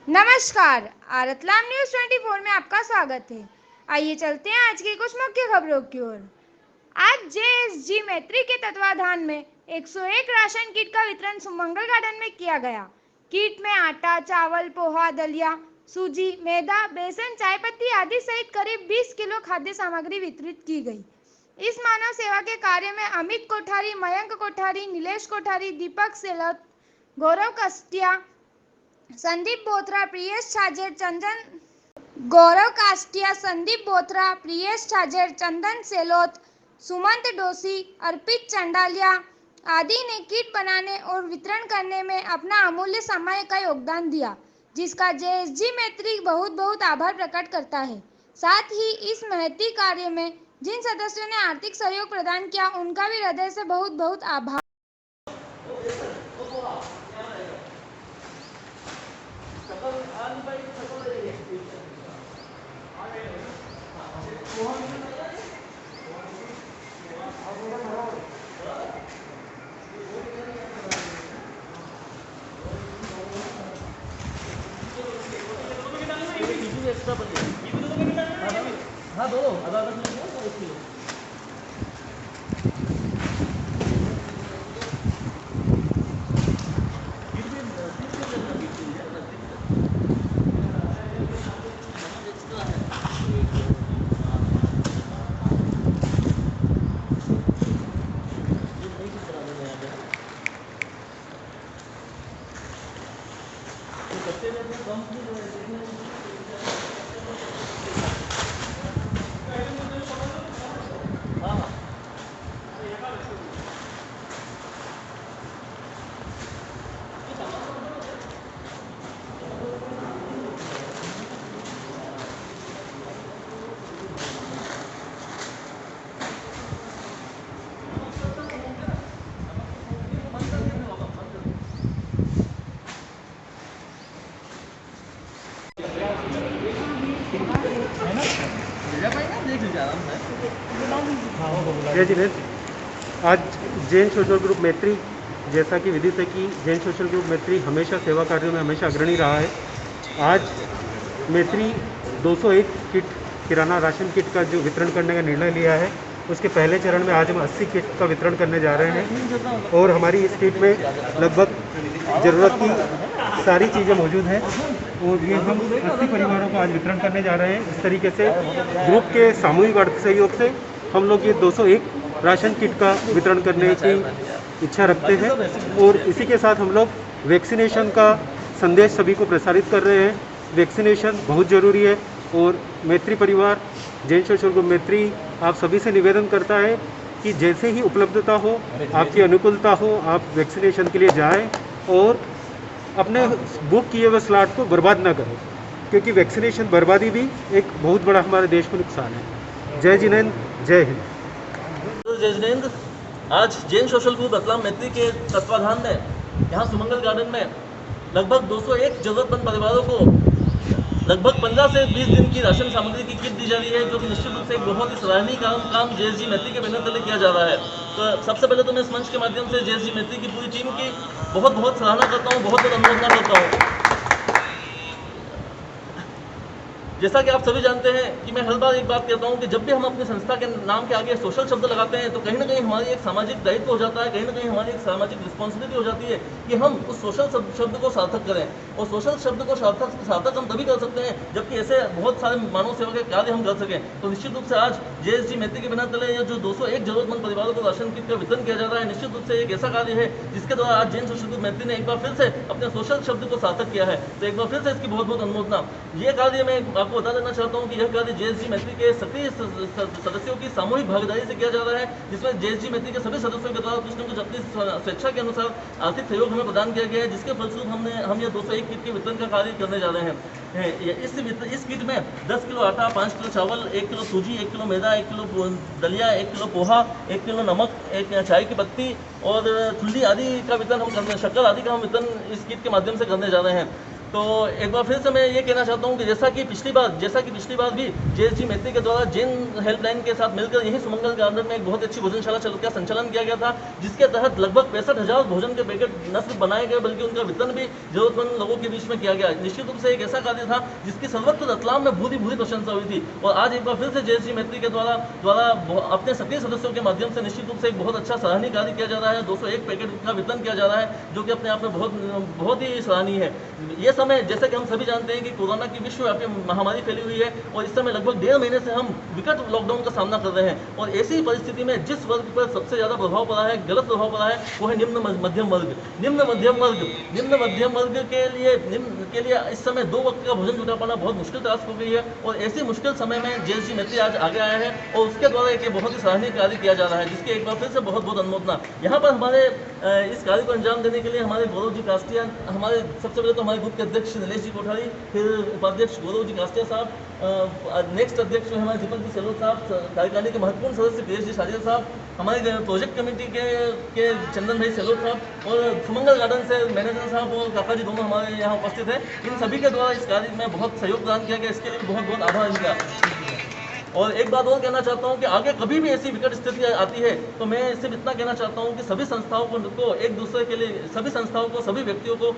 नमस्कार, रतलाम न्यूज़ 24 में आपका स्वागत है। आइए चलते हैं आज की कुछ मुख्य खबरों की ओर। आज जेएसजी मैत्री के तत्वाधान में 101 राशन किट का वितरण सुमंगल गार्डन में किया गया। किट में आटा, चावल, पोहा, दलिया, सूजी, मैदा, बेसन, चाय पत्ती आदि सहित करीब 20 किलो खाद्य सामग्री वितरित की गई। इस मानव सेवा के कार्य में अमित कोठारी, मयंक कोठारी, नीलेश कोठारी, दीपक सेलत, गौरव कस्टिया, संदीप बोथरा, प्रियेश छाजेड़, गौरव कास्टिया, संदीप बोथरा, प्रियेश छाजेड़, चंदन सेलोत, सुमंत डोसी, अर्पित चंडालिया आदि ने किट बनाने और वितरण करने में अपना अमूल्य समय का योगदान दिया, जिसका जेएसजी मैत्री बहुत बहुत आभार प्रकट करता है। साथ ही इस महती कार्य में जिन सदस्यों ने आर्थिक सहयोग प्रदान किया, उनका भी हृदय से बहुत बहुत आभार। एक्स्ट्रा हाँ दो आधा आधा किलो 1 किलो जय जिनेन्द्र। आज जैन सोशल ग्रुप मैत्री, जैसा कि विदित है कि जैन सोशल ग्रुप मैत्री हमेशा सेवा कार्यों में हमेशा अग्रणी रहा है। आज मैत्री 201 किट किराना राशन किट का जो वितरण करने का निर्णय लिया है, उसके पहले चरण में आज हम 80 किट का वितरण करने जा रहे हैं और हमारी इस किट में लगभग ज़रूरत की सारी चीज़ें मौजूद हैं और ये हम 80 परिवारों को आज वितरण करने जा रहे हैं। इस तरीके से ग्रुप के सामूहिक अर्थ सहयोग से हम लोग ये 201 राशन किट का वितरण करने की इच्छा रखते हैं और इसी के साथ हम लोग वैक्सीनेशन का संदेश सभी को प्रसारित कर रहे हैं। वैक्सीनेशन बहुत ज़रूरी है और मैत्री परिवार जैन सोशल ग्रुप मैत्री आप सभी से निवेदन करता है कि जैसे ही उपलब्धता हो, आपकी अनुकूलता हो, आप वैक्सीनेशन के लिए जाएं और अपने बुक किए हुए स्लॉट को बर्बाद ना करें, क्योंकि वैक्सीनेशन बर्बादी भी एक बहुत बड़ा हमारे देश को नुकसान है। जय जिनेन्द्र, जय हिंद। जय जिनेन्द्र। आज जैन सोशल ग्रुप रतलाम मैत्री के तत्वाधान में यहाँ सुमंगल गार्डन में लगभग 201 जरूरतमंद परिवारों को लगभग 15 से 20 दिन की राशन सामग्री की किट दी जा रही है, जो कि निश्चित रूप से एक बहुत ही सराहनीय काम जेएसजी मैत्री के बैनर तले किया जा रहा है। तो सबसे पहले तो मैं इस मंच के माध्यम से जेएसजी मैत्री की पूरी टीम की बहुत बहुत सराहना करता हूँ, बहुत बहुत अनुमोदना करता हूँ। जैसा कि आप सभी जानते हैं कि मैं हर बार एक बात कहता हूं कि जब भी हम अपनी संस्था के नाम के आगे सोशल शब्द लगाते हैं तो कहीं ना कहीं हमारी एक सामाजिक दायित्व हो जाता है, कहीं ना कहीं हमारी एक सामाजिक रिस्पॉन्सिबिलिटी हो जाती है कि हम उस सोशल शब्द को सार्थक करें। और सोशल शब्द को सार्थक हम तभी कर सकते हैं जबकि ऐसे बहुत सारे मानव सेवा के कार्य हम कर सकें। तो निश्चित रूप से आज जेएसजी मैत्री के बैनर तले जो 201 जरूरतमंद परिवारों को राशन किट का वितरण किया जा रहा है, निश्चित रूप से एक ऐसा कार्य है जिसके द्वारा आज जैन सोशल ग्रुप मैत्री ने एक बार फिर से अपने सोशल शब्द को सार्थक किया है। तो एक बार फिर से इसकी बहुत बहुत अनुमोदना। ये कार्य मैं आपको बता देना चाहता हूँ कि यह कार्य जेएसजी मैत्री के सक्रिय सदस्यों की सामूहिक भागीदारी से किया जा रहा है, जिसमें जेएसजी मैत्री के सभी सदस्यों के द्वारा कुछ न कुछ अपनी स्वेच्छा के अनुसार आर्थिक सहयोग हमें प्रदान किया गया है, जिसके फलस्वरूप हम यह 201 किट के वितरण का कार्य करने जा रहे हैं। इस किट में 10 किलो आटा, 5 किलो चावल, 1 किलो सूजी, 1 किलो मैदा, 1 किलो दलिया, 1 किलो पोहा, 1 किलो नमक, 1 चाय की पत्ती और ठुल्ली आदि का वितरण हम करने, शक्कर आदि का हम वितरण इस किट के माध्यम से करने जा रहे हैं। तो एक बार फिर से मैं ये कहना चाहता हूँ कि जैसा कि पिछली बार भी JSG मैत्री के द्वारा जैन हेल्पलाइन के साथ मिलकर यही सुमंगल गार्डन में एक बहुत अच्छी भोजनशाला का संचालन किया गया था, जिसके तहत लगभग 65,000 भोजन के पैकेट न सिर्फ बनाए गए बल्कि उनका वितरण भी जरूरतमंद लोगों के बीच में किया गया। निश्चित रूप से एक ऐसा कार्य था जिसकी सर्वत्र रतलाम में भूरी प्रशंसा हुई थी, और आज एक बार फिर से JSG मैत्री के द्वारा अपने सक्रिय सदस्यों के माध्यम से निश्चित रूप से एक बहुत अच्छा सराहनीय कार्य किया जा रहा है। 201 पैकेट का वितरण किया जा रहा है, जो कि अपने आप में बहुत ही सराहनीय है। ये समय, जैसे कि हम सभी जानते हैं कि कोरोना की विश्वव्यापी महामारी फैली हुई है, और इस समय लगभग 1.5 महीने से हम विकट लॉकडाउन का सामना कर रहे हैं, और ऐसी परिस्थिति में जिस वर्ग पर सबसे ज़्यादा प्रभाव पड़ा है, गलत प्रभाव पड़ा है, वो है निम्न मध्यम वर्ग के लिए इस समय 2 वक्त का भोजन जुटा पाना बहुत मुश्किल टास्क हो गई है, और ऐसे मुश्किल समय में JSG मैत्री आज आगे आया है, और उसके द्वारा एक बहुत ही सराहनीय कार्य किया जा रहा है, जिसके एक बार फिर से बहुत अनुमोदना। यहाँ पर हमारे इस कार्य को अंजाम देने के लिए हमारे गौरव जी कास्टिया, हमारे सबसे पहले तो हमारे ग्रुप के अध्यक्ष नीलेश जी कोठारी, फिर उपाध्यक्ष गौरव जी कास्टिया साहब, नेक्स्ट अध्यक्ष में हमारे दीपक जी सेलोत साहब, कार्यकारिणी के महत्वपूर्ण सदस्य प्रियेश जी साजिद साहब, हमारे प्रोजेक्ट कमेटी के चंदन भाई सेलोत साहब, और सुमंगल गार्डन से मैनेजर साहब और काका जी दोनों हमारे यहाँ उपस्थित हैं। इन सभी के द्वारा इस कार्य में बहुत सहयोग प्रदान किया गया, इसके लिए बहुत आभार इनका। और एक बात और कहना चाहता हूँ कि आगे कभी भी ऐसी विकट स्थिति आती है तो मैं सिर्फ इतना कहना चाहता हूँ कि सभी संस्थाओं को एक दूसरे के लिए, सभी संस्थाओं को, सभी व्यक्तियों को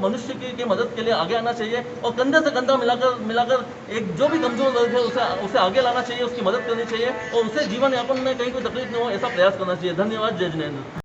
मनुष्य की मदद के लिए आगे आना चाहिए, और कंधे से कंधा मिलाकर एक जो भी कमजोर वर्ग है उसे आगे लाना चाहिए, उसकी मदद करनी चाहिए, और उसे जीवन यापन में कहीं कोई तकलीफ न हो, ऐसा प्रयास करना चाहिए। धन्यवाद। जय जिनेंद्र।